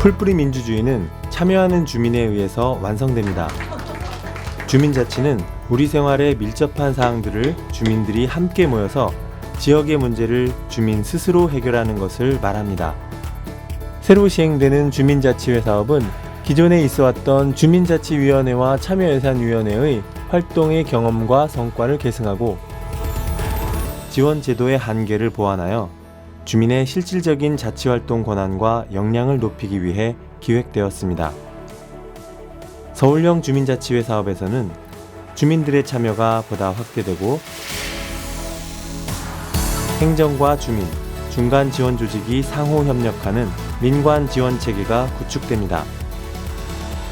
풀뿌리 민주주의는 참여하는 주민에 의해서 완성됩니다. 주민자치는 우리 생활에 밀접한 사항들을 주민들이 함께 모여서 지역의 문제를 주민 스스로 해결하는 것을 말합니다. 새로 시행되는 주민자치회 사업은 기존에 있어왔던 주민자치위원회와 참여예산위원회의 활동의 경험과 성과를 계승하고 지원 제도의 한계를 보완하여 주민의 실질적인 자치활동 권한과 역량을 높이기 위해 기획되었습니다. 서울형 주민자치회 사업에서는 주민들의 참여가 보다 확대되고 행정과 주민, 중간 지원 조직이 상호 협력하는 민관 지원 체계가 구축됩니다.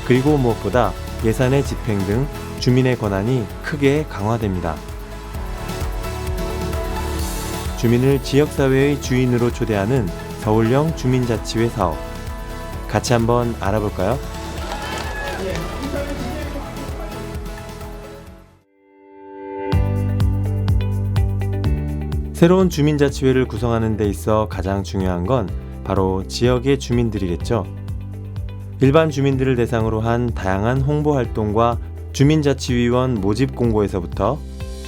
그리고 무엇보다 예산의 집행 등 주민의 권한이 크게 강화됩니다. 주민을 지역사회의 주인으로 초대하는 서울형 주민자치회 사업. 같이 한번 알아볼까요? 새로운 주민자치회를 구성하는 데 있어 가장 중요한 건 바로 지역의 주민들이겠죠. 일반 주민들을 대상으로 한 다양한 홍보 활동과 주민자치위원 모집 공고에서부터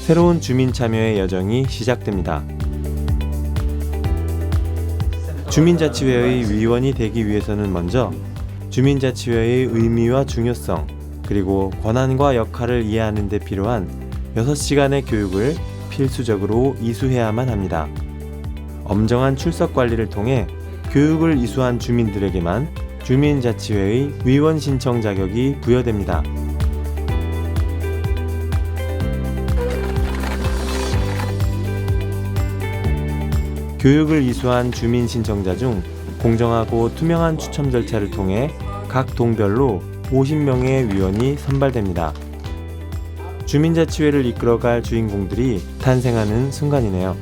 새로운 주민 참여의 여정이 시작됩니다. 주민자치회의 위원이 되기 위해서는 먼저 주민자치회의 의미와 중요성, 그리고 권한과 역할을 이해하는 데 필요한 6시간의 교육을 필수적으로 이수해야만 합니다. 엄정한 출석 관리를 통해 교육을 이수한 주민들에게만 주민자치회의 위원 신청 자격이 부여됩니다. 교육을 이수한 주민 신청자 중 공정하고 투명한 추첨 절차를 통해 각 동별로 50명의 위원이 선발됩니다. 주민자치회를 이끌어갈 주인공들이 탄생하는 순간이네요.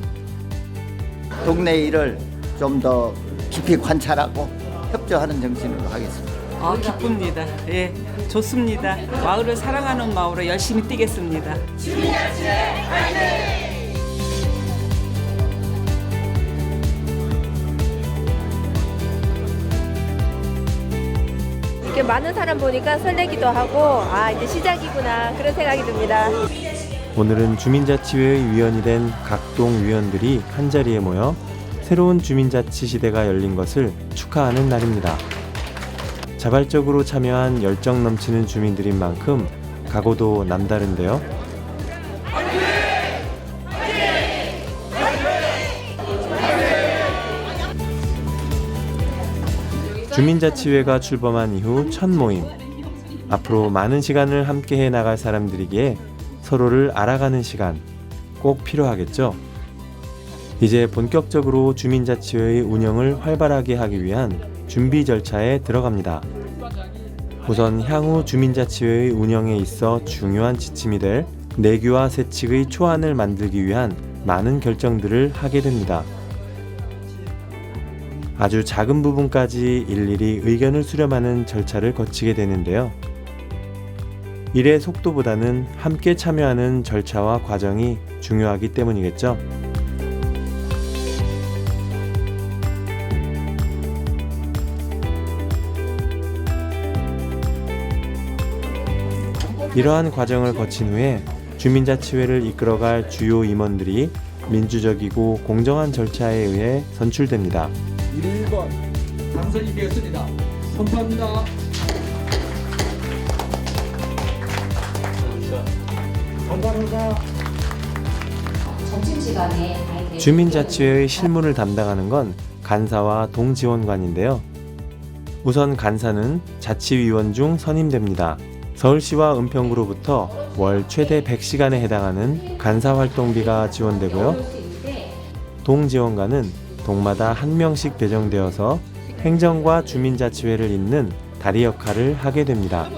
동네 일을 좀 더 깊이 관찰하고 협조하는 정신으로 하겠습니다. 기쁩니다. 예, 좋습니다. 마을을 사랑하는 마음으로 열심히 뛰겠습니다. 주민자치회 화이팅! 이렇게 많은 사람 보니까 설레기도 하고 이제 시작이구나 그런 생각이 듭니다. 오늘은 주민자치회의 위원이 된 각동 위원들이 한자리에 모여 새로운 주민자치 시대가 열린 것을 축하하는 날입니다. 자발적으로 참여한 열정 넘치는 주민들인 만큼 각오도 남다른데요. 주민자치회가 출범한 이후 첫 모임. 앞으로 많은 시간을 함께해 나갈 사람들이기에 서로를 알아가는 시간 꼭 필요하겠죠. 이제 본격적으로 주민자치회의 운영을 활발하게 하기 위한 준비 절차에 들어갑니다. 우선 향후 주민자치회의 운영에 있어 중요한 지침이 될 내규와 세칙의 초안을 만들기 위한 많은 결정들을 하게 됩니다. 아주 작은 부분까지 일일이 의견을 수렴하는 절차를 거치게 되는데요. 일의 속도보다는 함께 참여하는 절차와 과정이 중요하기 때문이겠죠. 이러한 과정을 거친 후에 주민자치회를 이끌어갈 주요 임원들이 민주적이고 공정한 절차에 의해 선출됩니다. 1번 당선이 되었습니다. 선포합니다. 주민자치회의 실무를 담당하는 건 간사와 동지원관인데요. 우선 간사는 자치위원 중 선임됩니다. 서울시와 은평구로부터 월 최대 100시간에 해당하는 간사활동비가 지원되고요. 동지원관은 동마다 한 명씩 배정되어서 행정과 주민자치회를 잇는 다리 역할을 하게 됩니다.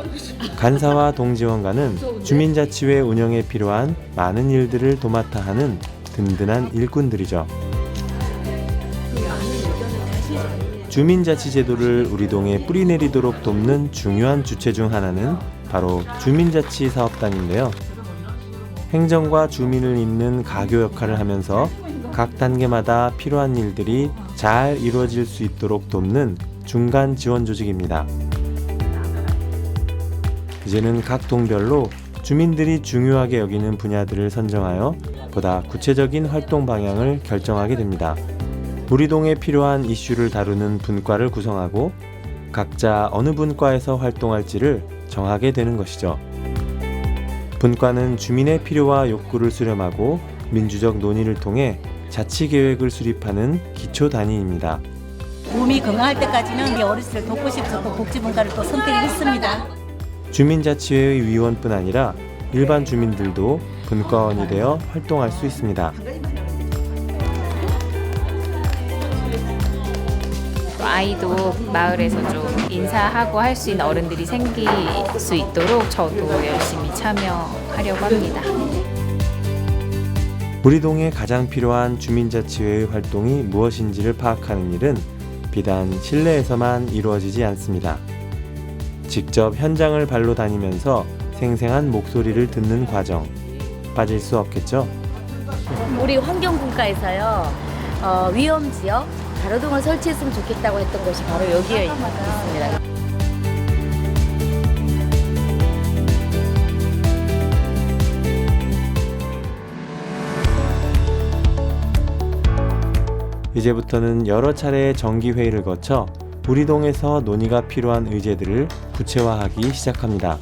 간사와 동지원관은 주민자치회 운영에 필요한 많은 일들을 도맡아 하는 든든한 일꾼들이죠. 주민자치제도를 우리 동에 뿌리내리도록 돕는 중요한 주체 중 하나는 바로 주민자치사업단인데요. 행정과 주민을 잇는 가교 역할을 하면서 각 단계마다 필요한 일들이 잘 이루어질 수 있도록 돕는 중간 지원 조직입니다. 이제는 각 동별로 주민들이 중요하게 여기는 분야들을 선정하여 보다 구체적인 활동 방향을 결정하게 됩니다. 우리 동에 필요한 이슈를 다루는 분과를 구성하고 각자 어느 분과에서 활동할지를 정하게 되는 것이죠. 분과는 주민의 필요와 욕구를 수렴하고 민주적 논의를 통해 자치계획을 수립하는 기초 단위입니다. 몸이 건강할 때까지는 우리 어르신을 돕고 싶어서 복지분과를 또 선택했습니다. 주민자치회의 위원뿐 아니라 일반 주민들도 분과원이 되어 활동할 수 있습니다. 아이도 마을에서 좀 인사하고 할 수 있는 어른들이 생길 수 있도록 저도 열심히 참여하려고 합니다. 우리 동에 가장 필요한 주민자치회의 활동이 무엇인지를 파악하는 일은 비단 실내에서만 이루어지지 않습니다. 직접 현장을 발로 다니면서 생생한 목소리를 듣는 과정, 빠질 수 없겠죠? 우리 환경분과에서요, 위험지역 가로등을 설치했으면 좋겠다고 했던 것이 바로 여기에 있습니다. 이제부터는 여러 차례의 정기회의를 거쳐 우리 동에서 논의가 필요한 의제들을 구체화하기 시작합니다.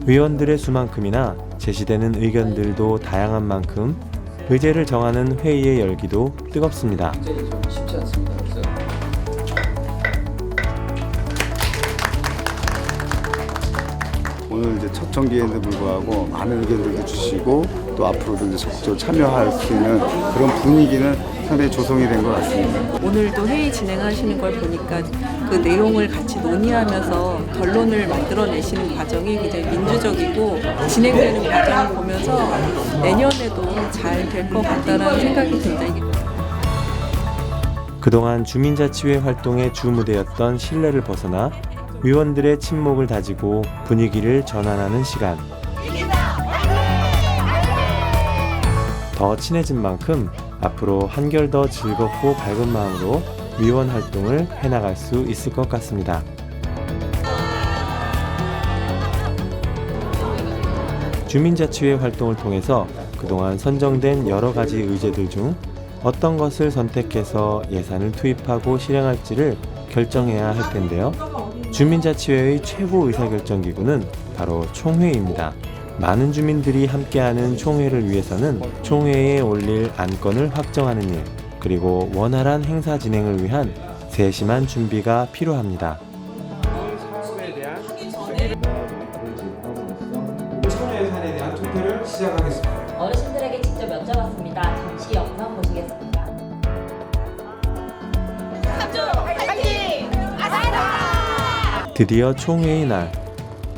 위원들의 수만큼이나 제시되는 의견들도 다양한 만큼 의제를 정하는 회의의 열기도 뜨겁습니다. 굉장히 좀 쉽지 않습니다. 그래서 오늘 이제 첫 정기에도 불구하고 많은 의견들도 주시고 또 앞으로도 이제 적극적으로 참여할 수 있는 그런 분위기는 상당히 조성이 된 것 같습니다. 오늘도 회의 진행하시는 걸 보니까 그 내용을 같이 논의하면서 결론을 만들어내시는 과정이 굉장히 민주적이고 진행되는 과정을 보면서 내년에도 잘 될 것 같다는 생각이 듭니다. 그동안 주민자치회 활동의 주무대였던 신뢰를 벗어나 위원들의 친목을 다지고 분위기를 전환하는 시간. 더 친해진 만큼 앞으로 한결 더 즐겁고 밝은 마음으로 위원 활동을 해나갈 수 있을 것 같습니다. 주민자치회 활동을 통해서 그동안 선정된 여러 가지 의제들 중 어떤 것을 선택해서 예산을 투입하고 실행할지를 결정해야 할 텐데요. 주민자치회의 최고 의사결정기구는 바로 총회입니다. 많은 주민들이 함께하는 총회를 위해서는 총회에 올릴 안건을 확정하는 일, 그리고 원활한 행사 진행을 위한 세심한 준비가 필요합니다. 참여 예산에 대한 투표를 시작하겠습니다. 어르신들에게 직접 여쭤봤습니다. 잠시 영상 보시겠습니다. 드디어 총회의 날.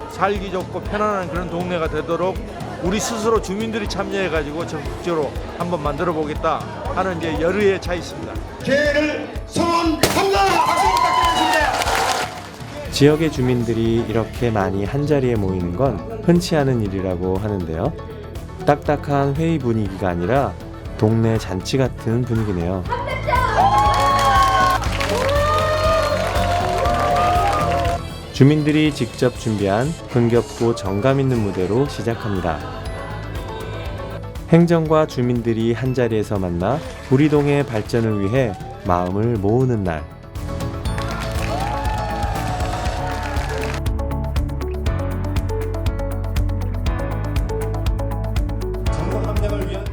살기 좋고 편안한 그런 동네가 되도록 우리 스스로 주민들이 참여해가지고 적극적으로 한번 만들어 보겠다 하는 이제 열의에 차 있습니다. 기회를 선언합니다. 박수 부탁드리겠습니다. 지역의 주민들이 이렇게 많이 한자리에 모이는 건 흔치 않은 일이라고 하는데요. 딱딱한 회의 분위기가 아니라 동네 잔치 같은 분위기네요. 주민들이 직접 준비한 흥겹고 정감 있는 무대로 시작합니다. 행정과 주민들이 한자리에서 만나 우리 동의 발전을 위해 마음을 모으는 날.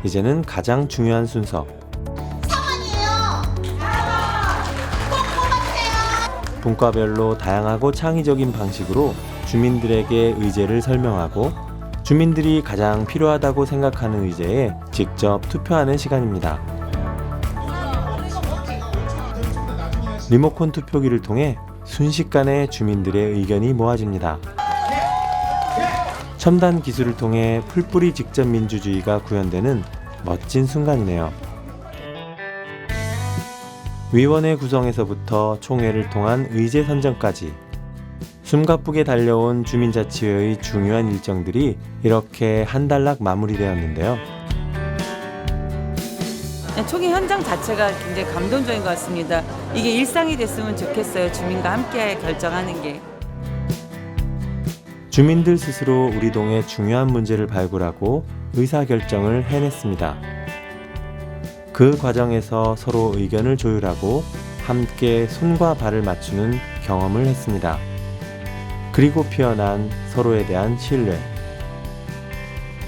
이제는 가장 중요한 순서. 분과별로 다양하고 창의적인 방식으로 주민들에게 의제를 설명하고 주민들이 가장 필요하다고 생각하는 의제에 직접 투표하는 시간입니다. 리모컨 투표기를 통해 순식간에 주민들의 의견이 모아집니다. 첨단 기술을 통해 풀뿌리 직접 민주주의가 구현되는 멋진 순간이네요. 위원회 구성에서부터 총회를 통한 의제 선정까지 숨가쁘게 달려온 주민자치회의 중요한 일정들이 이렇게 한달락 마무리되었는데요. 총회 현장 자체가 굉장히 감동적인 것 같습니다. 이게 일상이 됐으면 좋겠어요. 주민과 함께 결정하는 게. 주민들 스스로 우리 동의 중요한 문제를 발굴하고 의사결정을 해냈습니다. 그 과정에서 서로 의견을 조율하고 함께 손과 발을 맞추는 경험을 했습니다. 그리고 피어난 서로에 대한 신뢰.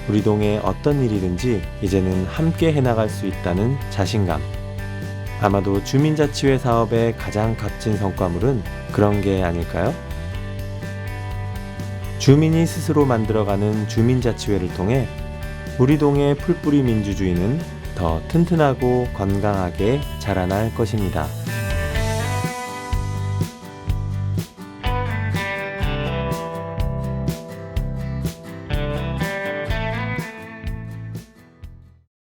우리 동에 어떤 일이든지 이제는 함께 해나갈 수 있다는 자신감. 아마도 주민자치회 사업의 가장 값진 성과물은 그런 게 아닐까요? 주민이 스스로 만들어가는 주민자치회를 통해 우리 동의 풀뿌리 민주주의는 더 튼튼하고 건강하게 자라날 것입니다.